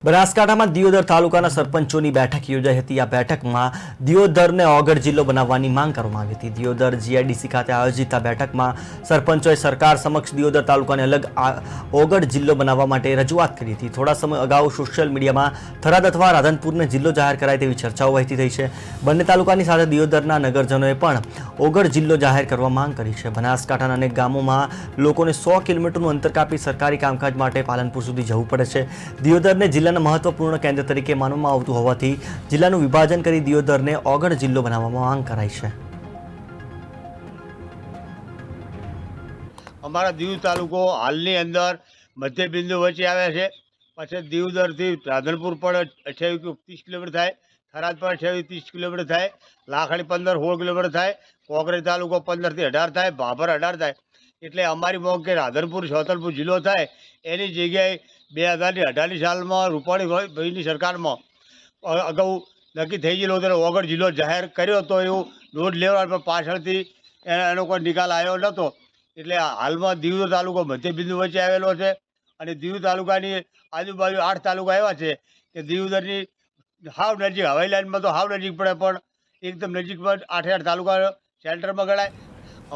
બનાસકાંઠામાં દિયોદર તાલુકાના સરપંચોની બેઠક યોજાઈ હતી। આ બેઠકમાં દિયોદરને ઓગળ જિલ્લો બનાવવાની માંગ કરવામાં આવી હતી। દિયોદર જીઆઈડીસી ખાતે આયોજિત આ બેઠકમાં સરપંચોએ સરકાર સમક્ષ દિયોદર તાલુકાને અલગ ઓગળ જિલ્લો બનાવવા માટે રજૂઆત કરી હતી। થોડા સમય અગાઉ સોશિયલ મીડિયામાં થરાદ અથવા રાધનપુરને જિલ્લો જાહેર કરાય તેવી ચર્ચાઓ વહેતી થઈ છે। બંને તાલુકાની સાથે દિયોદરના નગરજનોએ પણ ઓગળ જિલ્લો જાહેર કરવા માંગ કરી છે। બનાસકાંઠાના અનેક ગામોમાં લોકોને 100 કિલોમીટરનું અંતર કાપી સરકારી કામકાજ માટે પાલનપુર સુધી જવું પડે છે। દિયોદરને જિલ્લાના મહત્વપૂર્ણ કેન્દ્ર તરીકે માનવામાં આવતું હોવાથી જિલ્લાનું વિભાજન કરી દિયોદરને ઓગળ જિલ્લો બનાવવામાં માંગ કરાઈ છે। અમારા દીવ તાલુકો હાલની અંદર મધ્ય બિંદુ વચ્ચે આવે છે। પછી દીવદરથી રાધનપુર પણ 28-30 કિલોમીટર થાય, થરાદ પણ 28-30 કિલોમીટર થાય, લાખણી 15-16 કિલોમીટર થાય, કોંકરેજ તાલુકો 15 થી 18 થાય, ભાભર 18 થાય। એટલે અમારી માંગ કે રાધનપુર છોતરપુર જિલ્લો થાય એની જગ્યાએ 2018ની સાલમાં રૂપાણીભાઈની સરકારમાં અગાઉ નક્કી થઈ ગયેલો હતો, ઓગળ જિલ્લો જાહેર કર્યો હતો એવું નોંધ લેવા, પણ પાછળથી એનો કોઈ નિકાલ આવ્યો નહોતો। એટલે હાલમાં દીવ તાલુકો મધ્ય બિંદુ વચ્ચે આવેલો છે અને દીવ તાલુકાની આજુબાજુ 8 તાલુકા એવા છે કે દીવદરની હાવ નજીક, હવાઈ લાઇનમાં તો હાવ નજીક પડે, પણ એકદમ નજીકમાં 8 તાલુકા સેન્ટરમાં ગણાય।